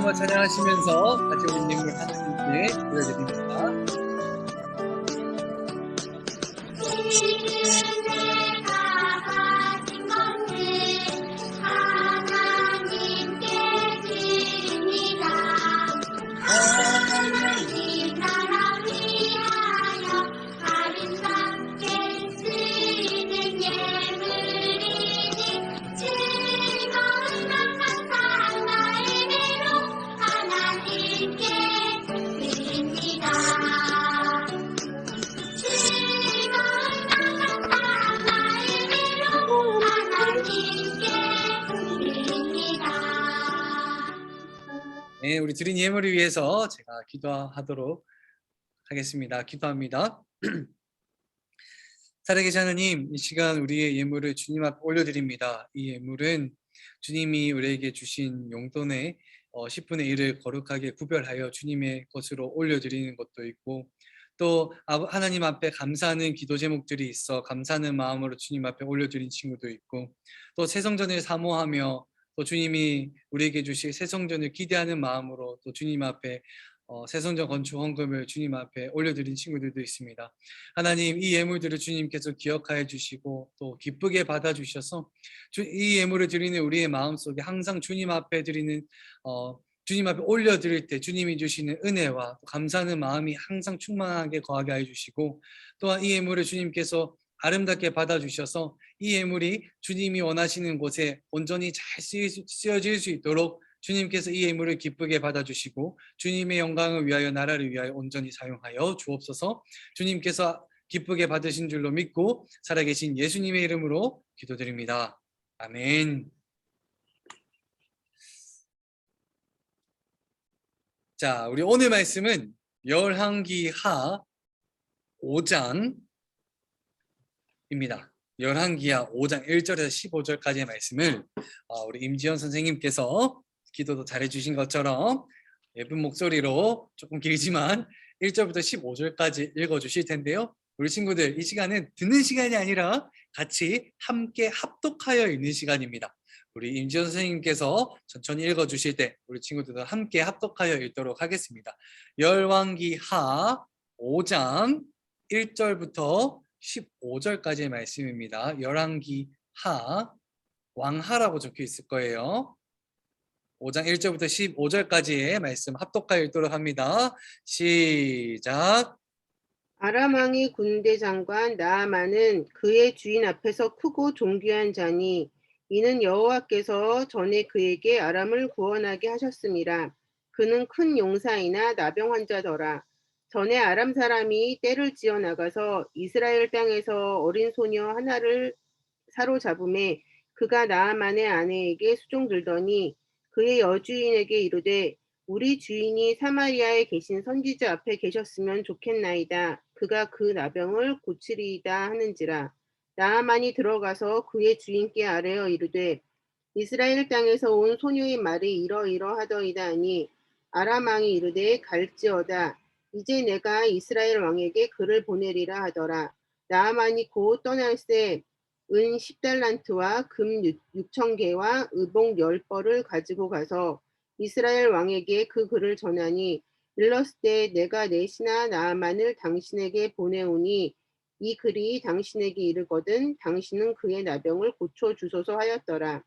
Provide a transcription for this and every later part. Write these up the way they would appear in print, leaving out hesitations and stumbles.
한번 찬양하시면서 같이 우리 예물 하나님께 드려드립니다. 네, 우리 드린 예물을 위해서 제가 기도하도록 하겠습니다. 기도합니다. 살아계신 하나님, 이 시간 우리의 예물을 주님 앞에 올려드립니다. 이 예물은 주님이 우리에게 주신 용돈의 10분의 1을 거룩하게 구별하여 주님의 것으로 올려드리는 것도 있고, 또 하나님 앞에 감사하는 기도 제목들이 있어 감사하는 마음으로 주님 앞에 올려드린 친구도 있고, 또 새성전을 사모하며 또 주님이 우리에게 주실 새성전을 기대하는 마음으로 또 주님 앞에 새성전 건축 헌금을 주님 앞에 올려드린 친구들도 있습니다. 하나님, 이 예물들을 주님께서 기억하여 주시고 또 기쁘게 받아주셔서 이 예물을 드리는 우리의 마음속에 항상 주님 앞에 드리는 주님 앞에 올려드릴 때 주님이 주시는 은혜와 감사하는 마음이 항상 충만하게 거하게 해주시고, 또한 이 예물을 주님께서 아름답게 받아주셔서 이 예물이 주님이 원하시는 곳에 온전히 잘 쓰여질 수 있도록 주님께서 이 예물을 기쁘게 받아주시고 주님의 영광을 위하여 나라를 위하여 온전히 사용하여 주옵소서. 주님께서 기쁘게 받으신 줄로 믿고 살아계신 예수님의 이름으로 기도드립니다. 아멘. 자, 우리 오늘 말씀은 열왕기하 5장입니다. 열왕기하 5장 1절에서 15절까지의 말씀을 우리 임지연 선생님께서 기도도 잘해주신 것처럼 예쁜 목소리로 조금 길지만 1절부터 15절까지 읽어주실 텐데요. 우리 친구들, 이 시간은 듣는 시간이 아니라 같이 함께 합독하여 읽는 시간입니다. 우리 임지연 선생님께서 천천히 읽어주실 때 우리 친구들도 함께 합독하여 읽도록 하겠습니다. 열왕기하 5장 1절부터 15절까지의 말씀입니다. 열왕기하, 왕하라고 적혀 있을 거예요. 5장 1절부터 15절까지의 말씀 합독하여 읽도록 합니다. 시작. 아람 왕의 군대 장관 나아만은 그의 주인 앞에서 크고 존귀한 자니 이는 여호와께서 전에 그에게 아람을 구원하게 하셨음이라. 그는 큰 용사이나 나병 환자더라. 전에 아람 사람이 떼를 지어 나가서 이스라엘 땅에서 어린 소녀 하나를 사로잡음에 그가 나아만의 아내에게 수종들더니 그의 여주인에게 이르되 우리 주인이 사마리아에 계신 선지자 앞에 계셨으면 좋겠나이다. 그가 그 나병을 고치리이다 하는지라. 나아만이 들어가서 그의 주인께 아뢰어 이르되 이스라엘 땅에서 온 소녀의 말이 이러이러하더이다 하니 아람 왕이 이르되 갈지어다. 이제 내가 이스라엘 왕에게 그를 보내리라 하더라. 나아만이 곧 떠날새 은 10달란트와 금 6,000개와 의복 10벌을 가지고 가서 이스라엘 왕에게 그 글을 전하니 일렀을 때 내가 내 신하 나아만을 당신에게 보내오니 이 글이 당신에게 이르거든 당신은 그의 나병을 고쳐주소서 하였더라.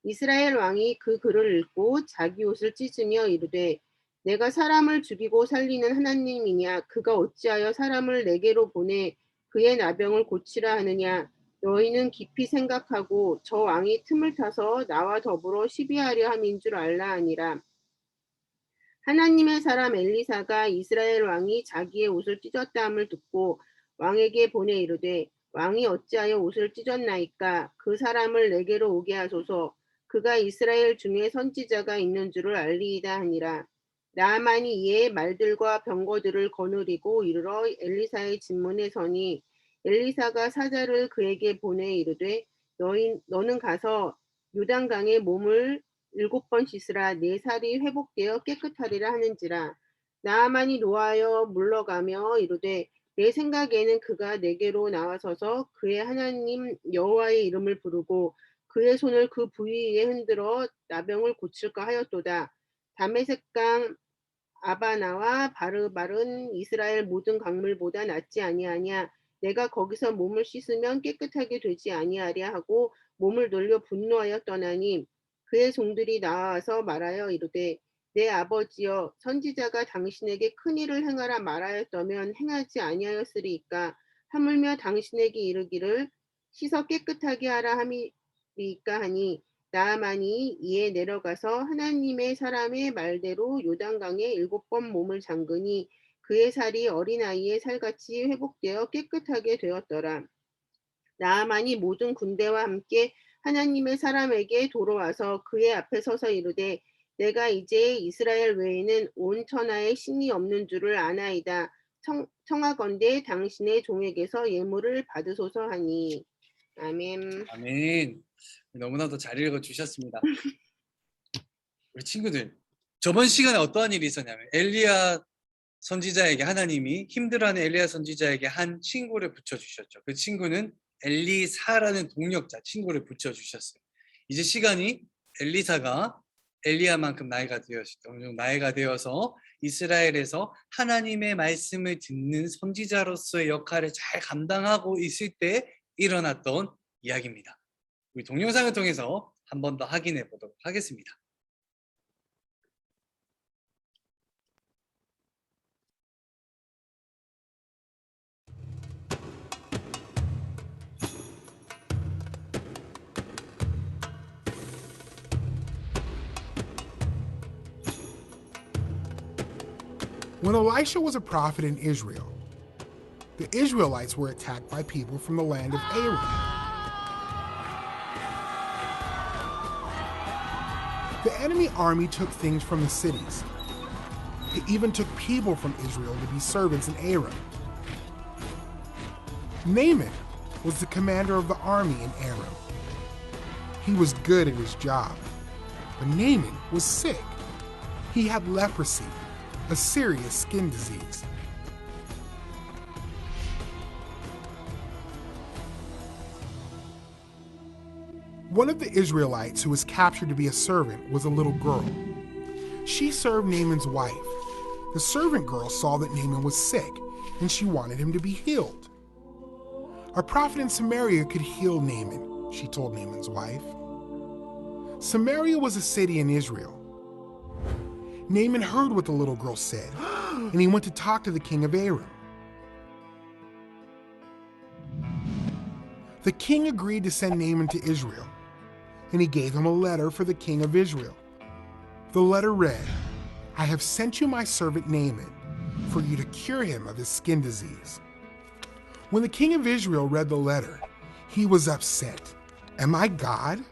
이스라엘 왕이 그 글을 읽고 자기 옷을 찢으며 이르되 내가 사람을 죽이고 살리는 하나님이냐 그가 어찌하여 사람을 내게로 보내 그의 나병을 고치라 하느냐. 너희는 깊이 생각하고 저 왕이 틈을 타서 나와 더불어 시비하려 함인 줄 알라 하니라. 하나님의 사람 엘리사가 이스라엘 왕이 자기의 옷을 찢었다함을 듣고 왕에게 보내 이르되 왕이 어찌하여 옷을 찢었나이까. 그 사람을 내게로 오게 하소서. 그가 이스라엘 중에 선지자가 있는 줄을 알리이다 하니라. 나아만이 이에 말들과 병거들을 거느리고 이르러 엘리사의 진문에 서니 엘리사가 사자를 그에게 보내 이르되 너는 가서 요단강에 몸을 7번 씻으라. 네 살이 회복되어 깨끗하리라 하는지라. 나아만이 노하여 물러가며 이르되 내 생각에는 그가 내게로 나와서서 그의 하나님 여호와의 이름을 부르고 그의 손을 그 부위 위에 흔들어 나병을 고칠까 하였도다. 다메섹강 아바나와 바르발은 이스라엘 모든 강물보다 낫지 아니하냐. 내가 거기서 몸을 씻으면 깨끗하게 되지 아니하랴 하고 몸을 돌려 분노하여 떠나니 그의 종들이 나와서 말하여 이르되 내 아버지여 선지자가 당신에게 큰 일을 행하라 말하였다면 행하지 아니하였으리이까. 하물며 당신에게 이르기를 씻어 깨끗하게 하라 함이리이까 하니 나아만이 이에 내려가서 하나님의 사람의 말대로 요단강에 7번 몸을 잠그니 그의 살이 어린아이의 살같이 회복되어 깨끗하게 되었더라. 나아만이 모든 군대와 함께 하나님의 사람에게 돌아와서 그의 앞에 서서 이르되 내가 이제 이스라엘 외에는 온 천하에 신이 없는 줄을 아나이다. 청하건대 당신의 종에게서 예물을 받으소서 하니. 아멘. 아멘. 너무나도 잘 읽어주셨습니다. 우리 친구들, 저번 시간에 어떠한 일이 있었냐면 엘리야 선지자에게 하나님이 힘들어하는 엘리야 선지자에게 한 친구를 붙여주셨죠. 그 친구는 엘리사라는 동력자 친구를 붙여주셨어요. 이제 시간이 엘리사가 엘리야만큼 어느 정도 나이가 되어서 이스라엘에서 하나님의 말씀을 듣는 선지자로서의 역할을 잘 감당하고 있을 때 일어났던 이야기입니다. 우리 동영상을 통해서 한 번 더 확인해 보도록 하겠습니다. When Elisha was a prophet in Israel, the Israelites were attacked by people from the land of Aram. The enemy army took things from the cities. They even took people from Israel to be servants in Aram. Naaman was the commander of the army in Aram. He was good at his job, but Naaman was sick. He had leprosy, a serious skin disease. One of the Israelites who was captured to be a servant was a little girl. She served Naaman's wife. The servant girl saw that Naaman was sick, and she wanted him to be healed. A prophet in Samaria could heal Naaman, she told Naaman's wife. Samaria was a city in Israel. Naaman heard what the little girl said, and he went to talk to the king of Aram. The king agreed to send Naaman to Israel, and he gave him a letter for the king of Israel. The letter read, I have sent you my servant Naaman for you to cure him of his skin disease. When the king of Israel read the letter, he was upset. Am I God?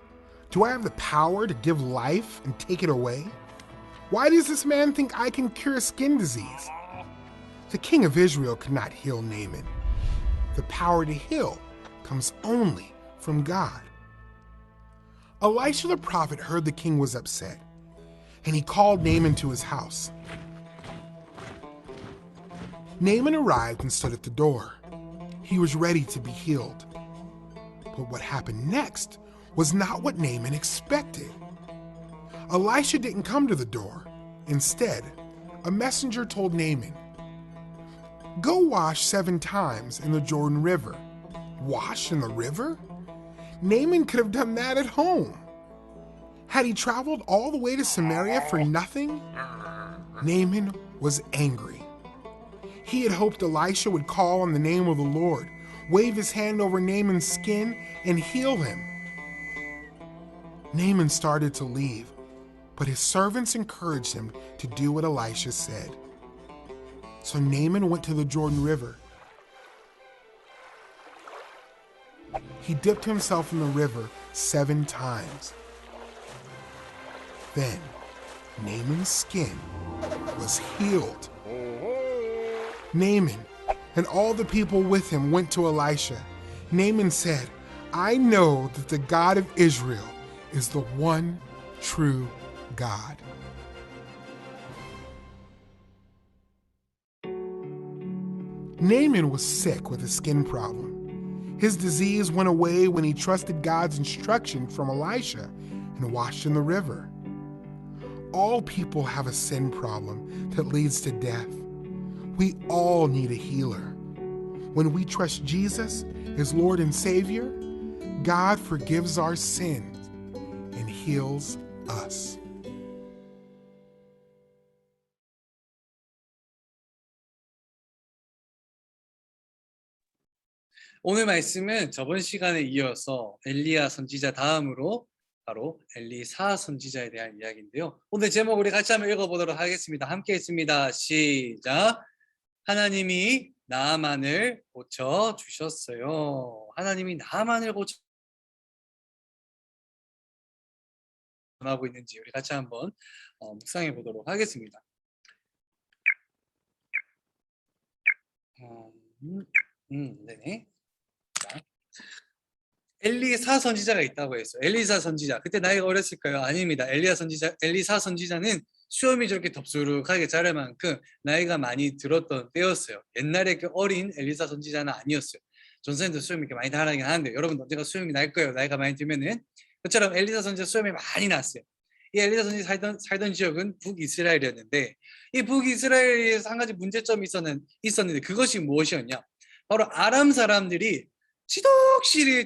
Do I have the power to give life and take it away? Why does this man think I can cure skin disease? The king of Israel could not heal Naaman. The power to heal comes only from God. Elisha the prophet heard the king was upset, and he called Naaman to his house. Naaman arrived and stood at the door. He was ready to be healed. But what happened next was not what Naaman expected. Elisha didn't come to the door. Instead, a messenger told Naaman, Go wash 7 times in the Jordan River. Wash in the river? Naaman could have done that at home. Had he traveled all the way to Samaria for nothing? Naaman was angry. He had hoped Elisha would call on the name of the Lord, wave his hand over Naaman's skin, and heal him. Naaman started to leave, but his servants encouraged him to do what Elisha said. So Naaman went to the Jordan River. He dipped himself in the river 7 times. Then Naaman's skin was healed. Naaman and all the people with him went to Elisha. Naaman said, I know that the God of Israel is the one true God. Naaman was sick with a skin problem. His disease went away when he trusted God's instruction from Elisha and washed in the river. All people have a sin problem that leads to death. We all need a healer. When we trust Jesus as Lord and Savior, God forgives our sins and heals us. 오늘 말씀은 저번 시간에 이어서 엘리야 선지자 다음으로 바로 엘리사 선지자에 대한 이야기인데요. 오늘 제목 우리 같이 한번 읽어보도록 하겠습니다. 함께 읽습니다. 시작. 하나님이 나아만을 고쳐주셨어요. 하나님이 나아만을 전하고 있는지 우리 같이 한번 묵상해 보도록 하겠습니다. 네네. 자, 엘리사 선지자가 있다고 했어요. 엘리사 선지자. 그때 나이가 어렸을까요? 아닙니다. 엘리사 선지자는 수염이 저렇게 덥수룩하게 자랄 만큼 나이가 많이 들었던 때였어요. 옛날에 그 어린 엘리사 선지자는 아니었어요. 전선에도 수염이 이렇게 많이 자라긴 하는데 여러분 언제가 수염이 날 거예요. 나이가 많이 들면은. 그처럼 엘리사 선지자 수염이 많이 났어요. 이 엘리사 선지자 살던 지역은 북이스라엘이었는데 이 북이스라엘에서 한 가지 문제점이 있었는데 그것이 무엇이었냐? 바로 아람 사람들이 지독실이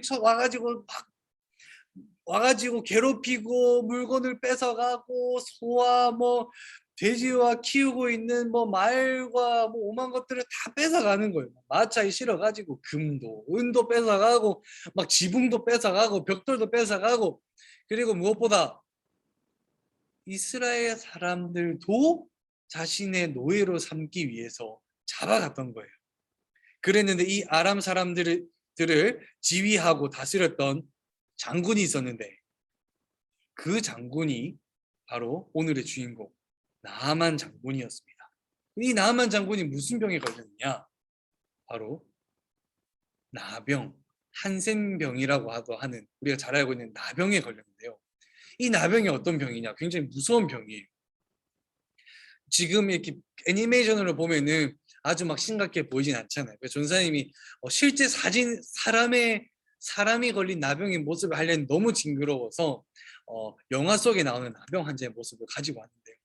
와가지고 괴롭히고 물건을 뺏어가고 소와 뭐 돼지와 키우고 있는 뭐 말과 뭐 오만 것들을 다 뺏어가는 거예요. 마차에 실어가지고 금도 은도 뺏어가고 막 지붕도 뺏어가고 벽돌도 뺏어가고 그리고 무엇보다 이스라엘 사람들도 자신의 노예로 삼기 위해서 잡아갔던 거예요. 그랬는데 이 아람 사람들을 지휘하고 다스렸던 장군이 있었는데 그 장군이 바로 오늘의 주인공 나아만 장군이었습니다. 이 나아만 장군이 무슨 병에 걸렸느냐? 바로 나병, 한센병이라고 하는 우리가 잘 알고 있는 나병에 걸렸는데요. 이 나병이 어떤 병이냐? 굉장히 무서운 병이에요. 지금 이렇게 애니메이션으로 보면은 아주 막 심각해 보이진 않잖아요. 전사님이 실제 사람이 걸린 나병의 모습을 하려니 너무 징그러워서 영화 속에 나오는 나병 환자의 모습을 가지고 왔는데요.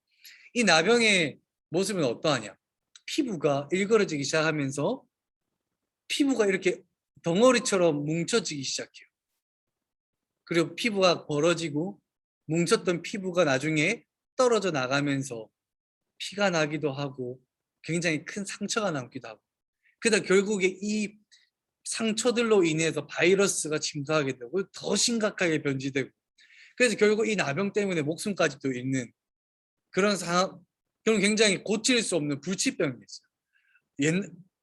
이 나병의 모습은 어떠하냐? 피부가 일그러지기 시작하면서 피부가 이렇게 덩어리처럼 뭉쳐지기 시작해요. 그리고 피부가 벌어지고 뭉쳤던 피부가 나중에 떨어져 나가면서 피가 나기도 하고 굉장히 큰 상처가 남기도 하고 그러다 결국에 이 상처들로 인해서 바이러스가 침투하게 되고 더 심각하게 변질되고 그래서 결국 이 나병 때문에 목숨까지도 잃는 그런 상황, 그런 굉장히 고칠 수 없는 불치병이었어요.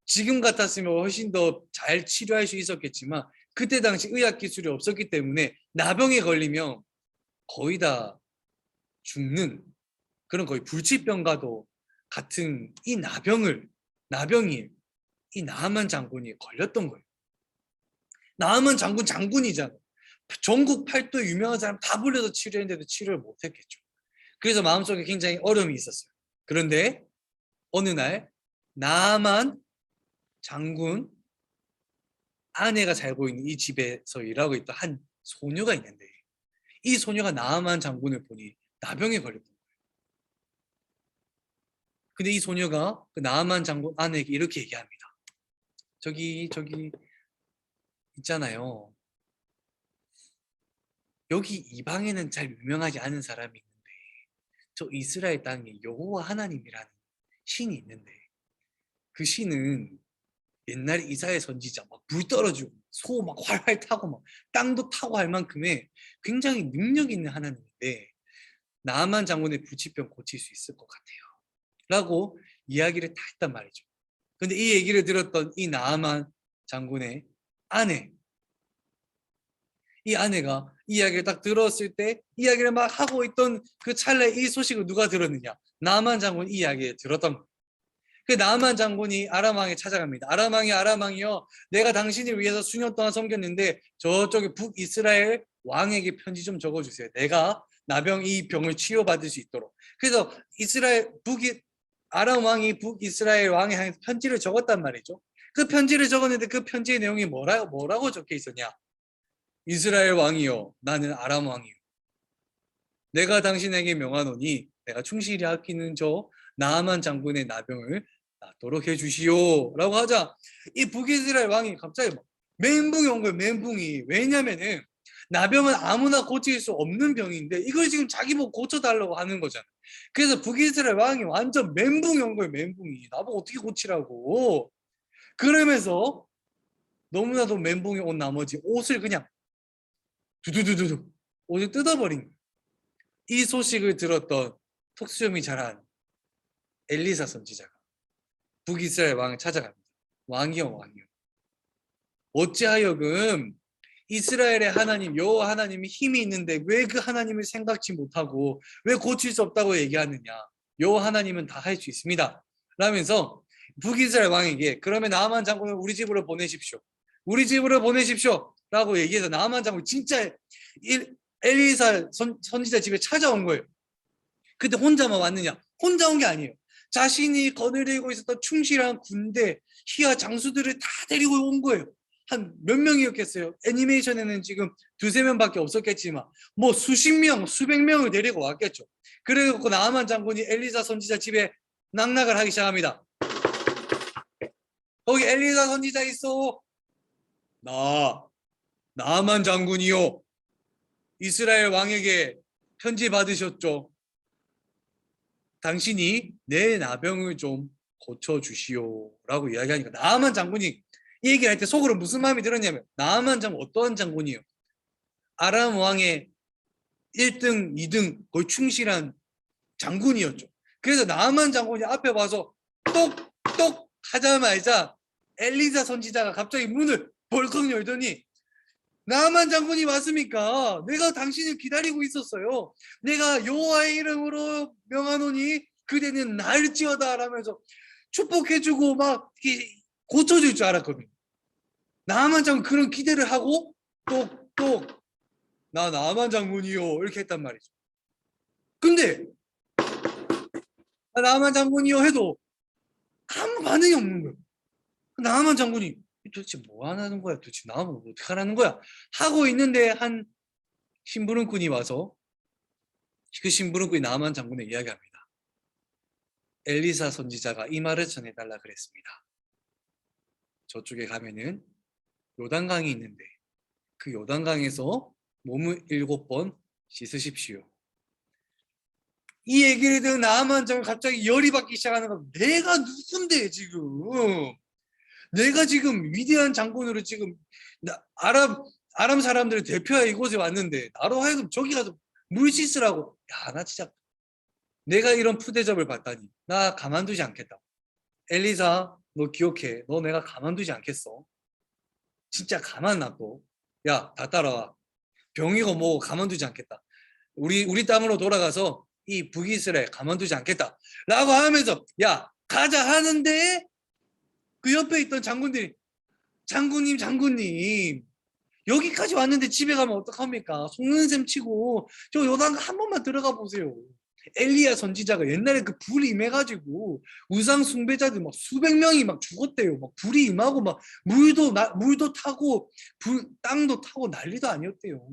지금 같았으면 훨씬 더 잘 치료할 수 있었겠지만 그때 당시 의학 기술이 없었기 때문에 나병에 걸리면 거의 다 죽는 그런 거의 불치병과도 같은 이 나병이 이 나아만 장군이 걸렸던 거예요. 나아만 장군이잖아요. 전국 팔도에 유명한 사람 다 불려서 치료했는데도 치료를 못했겠죠. 그래서 마음속에 굉장히 어려움이 있었어요. 그런데 어느 날 나아만 장군 아내가 살고 있는 이 집에서 일하고 있던 한 소녀가 있는데 이 소녀가 나아만 장군을 보니 나병에 걸렸던 거예요. 근데 이 소녀가 그 나아만 장군 아내에게 이렇게 얘기합니다. 저기 있잖아요. 여기 이방에는 잘 유명하지 않은 사람이 있는데 저 이스라엘 땅에 여호와 하나님이라는 신이 있는데 그 신은 옛날에 이사야 선지자 막 불 떨어지고 소 막 활활 타고 막 땅도 타고 할 만큼의 굉장히 능력 있는 하나님인데 나아만 장군의 불치병 고칠 수 있을 것 같아요. 라고 이야기를 다 했단 말이죠. 근데 이 얘기를 들었던 이 나아만 장군의 아내, 이 아내가 이 이야기를 딱 들었을 때 이야기를 막 하고 있던 그 찰나에 이 소식을 누가 들었느냐? 나아만 장군이 이 이야기를 들었던 거예요. 그 나아만 장군이 아람 왕에 찾아갑니다. 아람 왕이요, 내가 당신을 위해서 수년 동안 섬겼는데 저쪽에 북이스라엘 왕에게 편지 좀 적어주세요. 내가 나병 이 병을 치료받을 수 있도록. 그래서 아람 왕이 북이스라엘 왕에 향해서 편지를 적었단 말이죠. 그 편지를 적었는데 그 편지의 내용이 뭐라고 적혀 있었냐? 이스라엘 왕이요, 나는 아람 왕이요. 내가 당신에게 명하노니 내가 충실히 아끼는 저 나아만 장군의 나병을 낫도록 해주시오 라고 하자 이 북이스라엘 왕이 갑자기 막 멘붕이 온 거예요. 멘붕이. 왜냐면은 나병은 아무나 고칠 수 없는 병인데 이걸 지금 자기 보고 고쳐달라고 하는 거잖아. 그래서 북이스라엘 왕이 완전 멘붕이 온 거예요. 멘붕이. 나보고 어떻게 고치라고. 그러면서 너무나도 멘붕이 온 나머지 옷을 그냥 두두두두 옷을 뜯어버린 거예요. 이 소식을 들었던 턱수염이 자란 엘리사 선지자가 북이스라엘 왕을 찾아갑니다. 왕이요 왕이요. 어찌하여금 이스라엘의 하나님 여호와 하나님이 힘이 있는데 왜 그 하나님을 생각지 못하고 왜 고칠 수 없다고 얘기하느냐. 여호와 하나님은 다 할 수 있습니다. 라면서 북이스라엘 왕에게 그러면 나아만 장군을 우리 집으로 보내십시오. 우리 집으로 보내십시오. 라고 얘기해서 나아만 장군 진짜 엘리사 선지자 집에 찾아온 거예요. 근데 혼자만 왔느냐? 혼자 온 게 아니에요. 자신이 거느리고 있었던 충실한 군대, 희하 장수들을 다 데리고 온 거예요. 한 몇 명이었겠어요? 애니메이션에는 지금 두세 명밖에 없었겠지만 뭐 수십 명, 수백 명을 데리고 왔겠죠. 그래갖고 나아만 장군이 엘리사 선지자 집에 낙낙을 하기 시작합니다. 거기 엘리사 선지자 있어. 나아만 장군이요. 이스라엘 왕에게 편지 받으셨죠? 당신이 내 나병을 좀 고쳐주시오 라고 이야기하니까 나아만 장군이 이 얘기를 할 때 속으로 무슨 마음이 들었냐면 나아만 장군 어떠한 장군이요? 아람 왕의 1등, 2등 거의 충실한 장군이었죠. 그래서 나아만 장군이 앞에 와서 똑똑 하자마자 엘리사 선지자가 갑자기 문을 벌컥 열더니 나아만 장군이 왔습니까? 내가 당신을 기다리고 있었어요. 내가 여호와의 이름으로 명하노니 그대는 날지어다 라면서 축복해주고 막 고쳐줄 줄 알았거든요. 나아만 장군 그런 기대를 하고 똑똑 나아만 장군이요 이렇게 했단 말이죠. 근데 나아만 장군이요 해도 아무 반응이 없는 거예요. 나아만 장군이 도대체 뭐 하는 거야? 도대체 나아만 어떻게 하라는 거야? 하고 있는데 한 심부름꾼이 와서 그 심부름꾼이 나아만 장군에 이야기합니다. 엘리사 선지자가 이 말을 전해달라 그랬습니다. 저쪽에 가면은 요단강이 있는데 그 요단강에서 몸을 7번 씻으십시오. 이 얘기를 들은 나아만 장군 갑자기 열이 받기 시작하는 거야. 내가 누군데 지금? 내가 지금 위대한 장군으로 지금 아람 사람들을 대표하여 이곳에 왔는데 나로 하여금 저기 가서 물 씻으라고. 야, 나 진짜 내가 이런 푸대접을 받다니 나 가만두지 않겠다. 엘리사 너 기억해. 너 내가 가만두지 않겠어. 진짜 가만 놔둬. 야, 다 따라와. 병이고 뭐고 가만두지 않겠다. 우리 땅으로 돌아가서 이 북이스라엘 가만두지 않겠다. 라고 하면서 야, 가자 하는데 그 옆에 있던 장군들이 장군님 여기까지 왔는데 집에 가면 어떡합니까? 속는 셈 치고 저 요단강 한 번만 들어가 보세요. 엘리야 선지자가 옛날에 그 불이 임해가지고 우상 숭배자들 막 수백 명이 막 죽었대요. 막 불이 임하고 막 물도 타고 땅도 타고 난리도 아니었대요.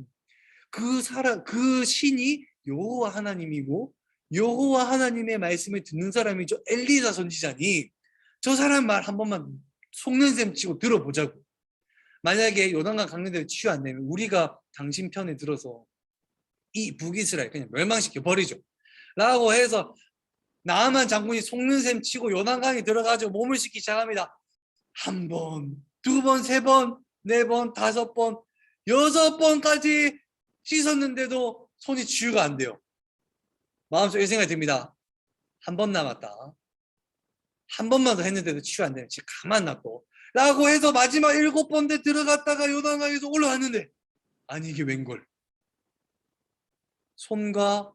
그 신이 여호와 하나님이고 여호와 하나님의 말씀을 듣는 사람이 저 엘리사 선지자니 저 사람 말 한 번만 속는 셈 치고 들어보자고. 만약에 요단강 강릉대로 치유 안 되면 우리가 당신 편에 들어서 이 북이스라엘 그냥 멸망시켜 버리죠. 라고 해서 나아만 장군이 속는 셈 치고 요단강에 들어가지고 몸을 씻기 시작합니다. 한 번, 두 번, 세 번, 네 번, 다섯 번, 6번까지 씻었는데도 손이 치유가 안 돼요. 마음속에 생각이 듭니다. 한 번 남았다. 한 번만 더 했는데도 치유 안 되면 진짜 가만 놔둬. 라고 해서 마지막 7번째 들어갔다가 요단강에서 올라왔는데 아니 이게 웬걸. 손과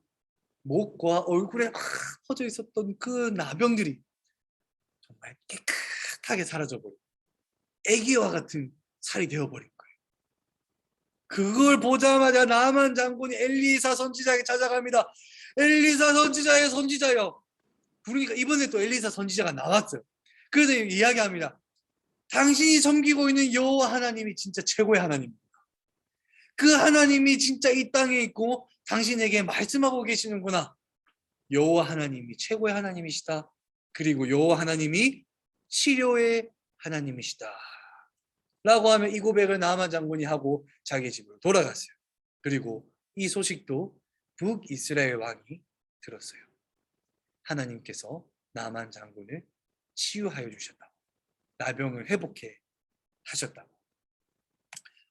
목과 얼굴에 막 퍼져 있었던 그 나병들이 정말 깨끗하게 사라져버리고 애기와 같은 살이 되어버린 거예요. 그걸 보자마자 나만 장군이 엘리사 선지자에게 찾아갑니다. 엘리사 선지자의 선지자요. 부르니까 이번에 또 엘리사 선지자가 나왔어요. 그래서 이야기합니다. 당신이 섬기고 있는 여호와 하나님이 진짜 최고의 하나님입니다. 그 하나님이 진짜 이 땅에 있고 당신에게 말씀하고 계시는구나. 여호와 하나님이 최고의 하나님이시다. 그리고 여호와 하나님이 치료의 하나님이시다. 라고 하면 이 고백을 나아만 장군이 하고 자기 집으로 돌아갔어요. 그리고 이 소식도 북이스라엘 왕이 들었어요. 하나님께서 나아만 장군을 치유하여 주셨다고. 나병을 회복해 하셨다고.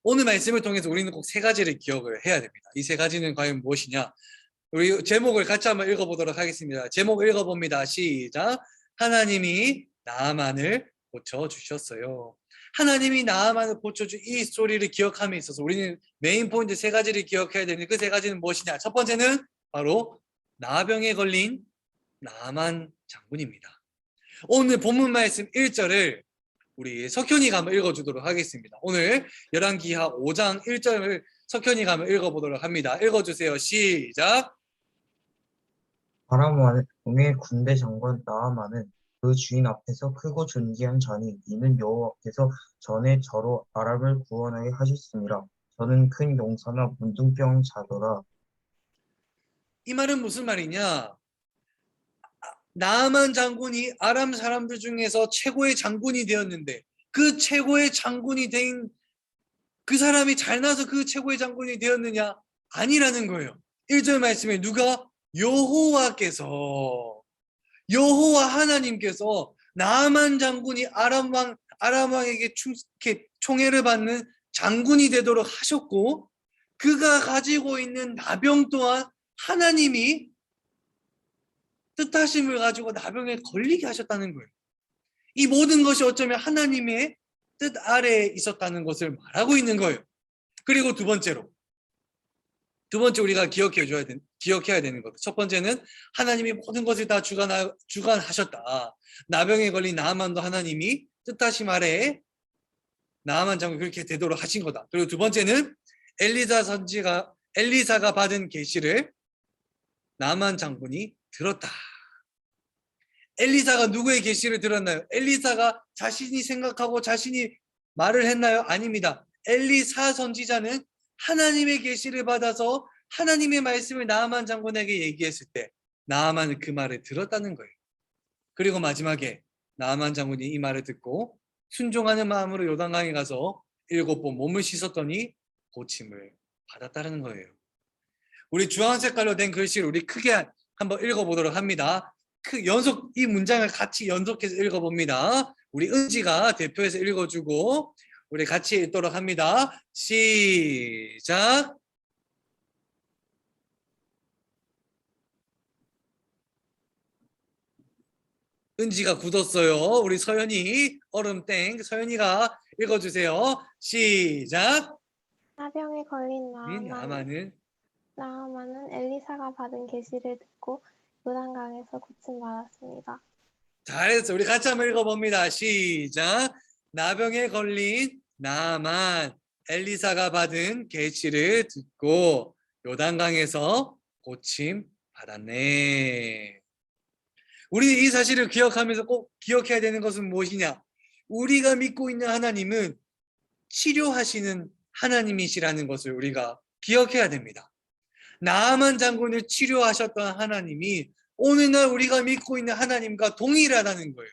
오늘 말씀을 통해서 우리는 꼭 세 가지를 기억을 해야 됩니다. 이 세 가지는 과연 무엇이냐? 우리 제목을 같이 한번 읽어보도록 하겠습니다. 제목 읽어봅니다. 시작. 하나님이 나아만을 고쳐주셨어요. 하나님이 나아만을 고쳐준 이 스토리를 기억함에 있어서 우리는 메인 포인트 세 가지를 기억해야 되는데 그 세 가지는 무엇이냐? 첫 번째는 바로 나병에 걸린 나아만 장군입니다. 오늘 본문 말씀 1절을 우리 석현이가 한번 읽어주도록 하겠습니다. 오늘 열왕기하 5장 1절을 석현이가 한번 읽어보도록 합니다. 읽어주세요. 시작. 아람 왕의 군대 장관 나아만은 그 주인 앞에서 크고 존귀한 자니 이는 여호와께서 전에 저로 아람을 구원하게 하셨습니다. 저는 큰 용사나 문둥병 자더라. 이 말은 무슨 말이냐? 나아만 장군이 아람 사람들 중에서 최고의 장군이 되었는데 그 최고의 장군이 된 그 사람이 잘나서 그 최고의 장군이 되었느냐? 아니라는 거예요. 1절 말씀에 누가? 여호와 하나님께서 나아만 장군이 아람 왕에게 총애를 받는 장군이 되도록 하셨고 그가 가지고 있는 나병 또한 하나님이 뜻하심을 가지고 나병에 걸리게 하셨다는 거예요. 이 모든 것이 어쩌면 하나님의 뜻 아래에 있었다는 것을 말하고 있는 거예요. 그리고 두 번째 우리가 기억해야 되는 것. 첫 번째는 하나님이 모든 것을 다 주관하셨다. 나병에 걸린 나아만도 하나님이 뜻하심 아래에 나아만 장군 그렇게 되도록 하신 거다. 그리고 두 번째는 엘리사가 받은 계시를 나아만 장군이 들었다. 엘리사가 누구의 계시를 들었나요? 엘리사가 자신이 생각하고 자신이 말을 했나요? 아닙니다. 엘리사 선지자는 하나님의 계시를 받아서 하나님의 말씀을 나아만 장군에게 얘기했을 때 나아만은 그 말을 들었다는 거예요. 그리고 마지막에 나아만 장군이 이 말을 듣고 순종하는 마음으로 요단강에 가서 7번 몸을 씻었더니 고침을 받았다는 거예요. 우리 주황 색깔로 된 글씨를 우리 크게 한번 읽어보도록 합니다. 이 문장을 같이 연속해서 읽어봅니다. 우리 은지가 대표해서 읽어주고 우리 같이 읽도록 합니다. 시작. 은지가 굳었어요. 우리 서연이 얼음땡 서연이가 읽어주세요. 시작. 나병에 걸린 나아만은 엘리사가 받은 계시를 듣고 요단강에서 고침받았습니다. 잘했어. 우리 같이 한번 읽어봅니다. 시작. 나병에 걸린 나아만 엘리사가 받은 계시를 듣고 요단강에서 고침 받았네. 우리 이 사실을 기억하면서 꼭 기억해야 되는 것은 무엇이냐? 우리가 믿고 있는 하나님은 치료하시는 하나님이시라는 것을 우리가 기억해야 됩니다. 나아만 장군을 치료하셨던 하나님이 오늘날 우리가 믿고 있는 하나님과 동일하다는 거예요.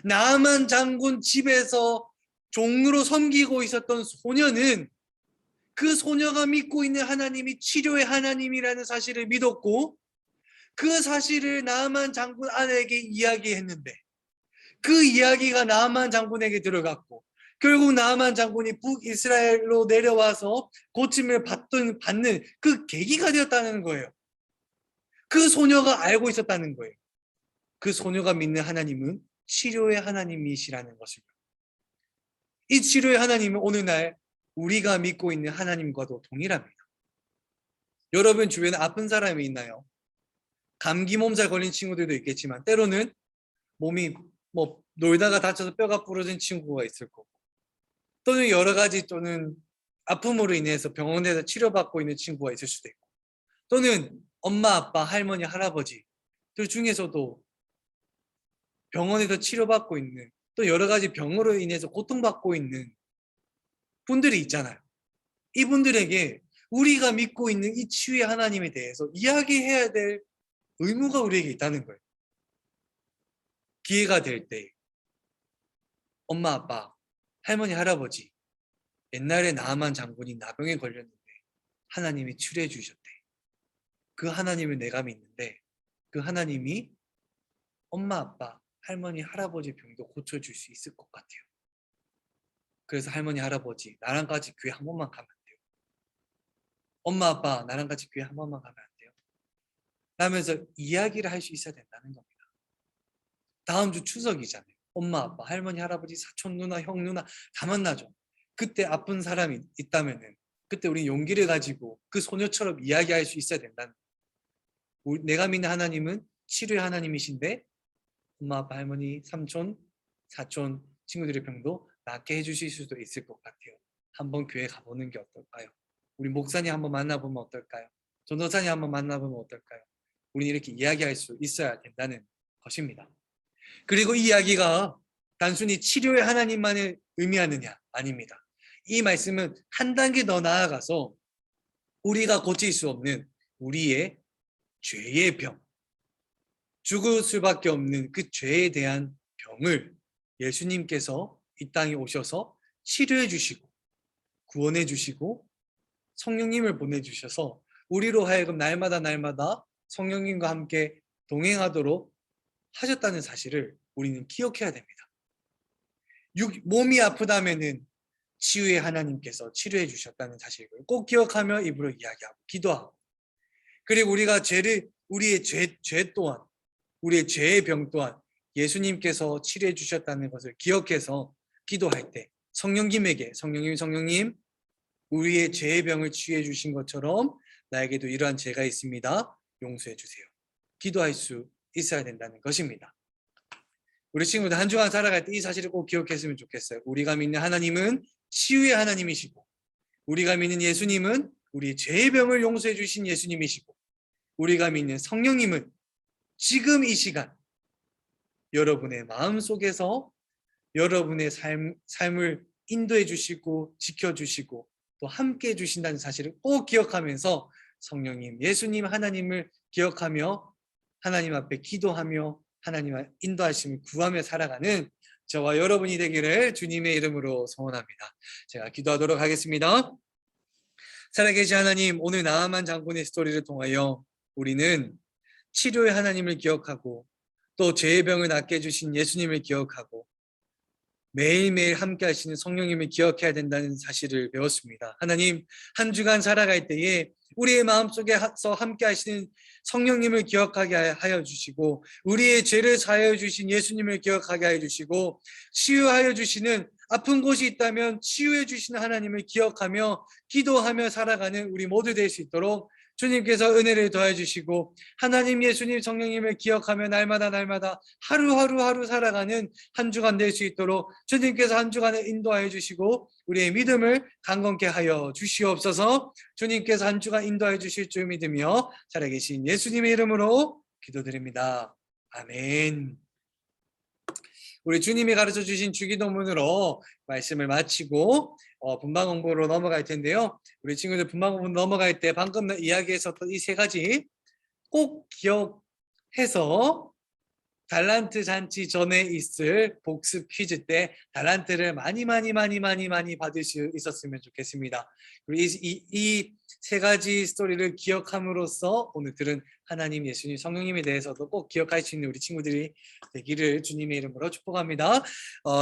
나아만 장군 집에서 종으로 섬기고 있었던 소녀는 그 소녀가 믿고 있는 하나님이 치료의 하나님이라는 사실을 믿었고 그 사실을 나아만 장군 아내에게 이야기했는데 그 이야기가 나아만 장군에게 들어갔고 결국 나아만 장군이 북이스라엘로 내려와서 고침을 받는 그 계기가 되었다는 거예요. 그 소녀가 알고 있었다는 거예요. 그 소녀가 믿는 하나님은 치료의 하나님이시라는 것을. 이 치료의 하나님은 오늘날 우리가 믿고 있는 하나님과도 동일합니다. 여러분 주변에 아픈 사람이 있나요? 감기 몸살 걸린 친구들도 있겠지만 때로는 몸이 놀다가 다쳐서 뼈가 부러진 친구가 있을 거고 또는 여러 가지 또는 아픔으로 인해서 병원에서 치료받고 있는 친구가 있을 수도 있고 또는 엄마, 아빠, 할머니, 할아버지들 중에서도 병원에서 치료받고 있는 또 여러 가지 병으로 인해서 고통받고 있는 분들이 있잖아요. 이분들에게 우리가 믿고 있는 이 치유의 하나님에 대해서 이야기해야 될 의무가 우리에게 있다는 거예요. 기회가 될 때 엄마, 아빠, 할머니, 할아버지 옛날에 나아만 장군이 나병에 걸렸는데 하나님이 치료해 주셨대. 그 하나님을 내가 믿는데 그 하나님이 엄마, 아빠, 할머니, 할아버지 병도 고쳐줄 수 있을 것 같아요. 그래서 할머니, 할아버지 나랑 같이 교회 한 번만 가면 안 돼요? 엄마, 아빠 나랑 같이 교회 한 번만 가면 안 돼요? 라면서 이야기를 할 수 있어야 된다는 겁니다. 다음 주 추석이잖아요. 엄마, 아빠, 할머니, 할아버지, 사촌 누나, 형 누나 다 만나죠. 그때 아픈 사람이 있다면은 그때 우리 용기를 가지고 그 소녀처럼 이야기할 수 있어야 된다는 거예요. 내가 믿는 하나님은 치료의 하나님이신데 엄마, 아빠, 할머니, 삼촌, 사촌, 친구들의 병도 낫게 해주실 수도 있을 것 같아요. 한번 교회 가보는 게 어떨까요? 우리 목사님 한번 만나보면 어떨까요? 전도사님 한번 만나보면 어떨까요? 우리는 이렇게 이야기할 수 있어야 된다는 것입니다. 그리고 이 이야기가 단순히 치료의 하나님만을 의미하느냐? 아닙니다. 이 말씀은 한 단계 더 나아가서 우리가 고칠 수 없는 우리의 죄의 병, 죽을 수밖에 없는 그 죄에 대한 병을 예수님께서 이 땅에 오셔서 치료해 주시고 구원해 주시고 성령님을 보내주셔서 우리로 하여금 날마다 성령님과 함께 동행하도록 하셨다는 사실을 우리는 기억해야 됩니다. 몸이 아프다면은 치유의 하나님께서 치료해 주셨다는 사실을 꼭 기억하며 입으로 이야기하고 기도하고, 그리고 우리가 우리의 죄 또한, 우리의 죄의 병 또한 예수님께서 치료해 주셨다는 것을 기억해서 기도할 때 성령님에게 성령님 우리의 죄의 병을 치유해 주신 것처럼 나에게도 이러한 죄가 있습니다. 용서해 주세요. 기도할 수 있어야 된다는 것입니다. 우리 친구들 한 주간 살아갈 때 이 사실을 꼭 기억했으면 좋겠어요. 우리가 믿는 하나님은 치유의 하나님이시고, 우리가 믿는 예수님은 우리 죄의 병을 용서해 주신 예수님이시고, 우리가 믿는 성령님은 지금 이 시간 여러분의 마음속에서 여러분의 삶을 인도해 주시고 지켜주시고 또 함께 해주신다는 사실을 꼭 기억하면서 성령님, 예수님, 하나님을 기억하며 하나님 앞에 기도하며 하나님의 인도하심을 구하며 살아가는 저와 여러분이 되기를 주님의 이름으로 소원합니다. 제가 기도하도록 하겠습니다. 살아계신 하나님, 오늘 나아만 장군의 스토리를 통하여 우리는 치료의 하나님을 기억하고 또 죄의 병을 낫게 해주신 예수님을 기억하고 매일매일 함께 하시는 성령님을 기억해야 된다는 사실을 배웠습니다. 하나님, 한 주간 살아갈 때에 우리의 마음속에서 함께 하시는 성령님을 기억하게 하여 주시고, 우리의 죄를 사하여 주신 예수님을 기억하게 하여 주시고, 치유하여 주시는 아픈 곳이 있다면 치유해 주시는 하나님을 기억하며 기도하며 살아가는 우리 모두 될 수 있도록 주님께서 은혜를 더해 주시고, 하나님, 예수님, 성령님을 기억하며 날마다 하루 살아가는 한 주간 될 수 있도록 주님께서 한 주간을 인도하여 주시고 우리의 믿음을 강건케 하여 주시옵소서. 주님께서 한 주간 인도하여 주실 줄 믿으며 살아계신 예수님의 이름으로 기도드립니다. 아멘. 우리 주님이 가르쳐 주신 주기도문으로 말씀을 마치고 분방 공부로 넘어갈 텐데요. 우리 친구들 분방 공부 넘어갈 때 방금 이야기했었던 이 세 가지 꼭 기억해서 달란트 잔치 전에 있을 복습 퀴즈 때 달란트를 많이 받을 수 있었으면 좋겠습니다. 그리고 이 세 가지 스토리를 기억함으로써 오늘 들은 하나님, 예수님, 성령님에 대해서도 꼭 기억할 수 있는 우리 친구들이 되기를 주님의 이름으로 축복합니다.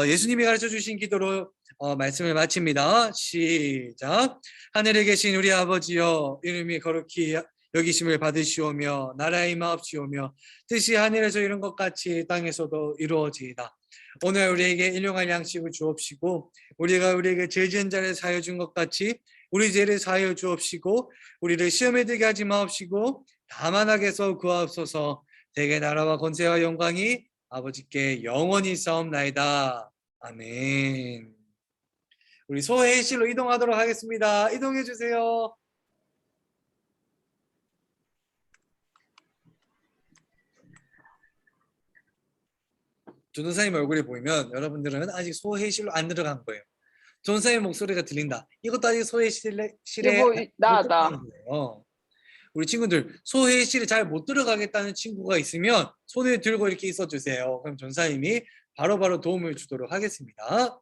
예수님이 가르쳐 주신 기도로 말씀을 마칩니다. 시작. 하늘에 계신 우리 아버지여, 이름이 거룩히 여기심을 받으시오며 나라의 임하옵시오며 뜻이 하늘에서 이룬 것 같이 땅에서도 이루어지이다. 오늘 우리에게 일용할 양식을 주옵시고 우리가 우리에게 죄 지은 자를 사하여 준 것 같이 우리 죄를 사하여 주옵시고 우리를 시험에 들게 하지 마옵시고 다만 악에서 구하옵소서. 대개 나라와 권세와 영광이 아버지께 영원히 있사옵나이다. 아멘. 우리 소회의실로 이동하도록 하겠습니다. 이동해 주세요. 전도사님 얼굴이 보이면 여러분들은 아직 소회의실로 안 들어간 거예요. 전도사님 목소리가 들린다. 이것도 아직 소회의실에 여보, 나. 거예요. 우리 친구들 소회의실에 잘 못 들어가겠다는 친구가 있으면 손을 들고 이렇게 있어 주세요. 그럼 전사님이 바로바로 도움을 주도록 하겠습니다.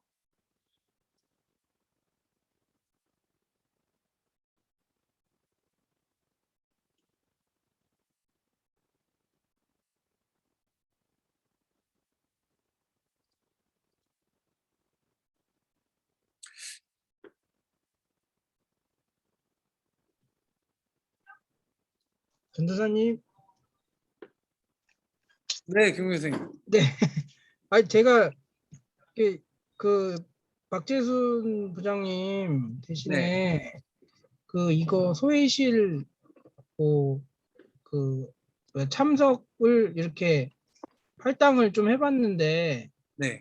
전도사님, 네, 김웅 선생님. 네. 아니 제가 그 박재순 부장님 대신에 그 이거 소회의실 그 참석을 이렇게 할당을 좀 해봤는데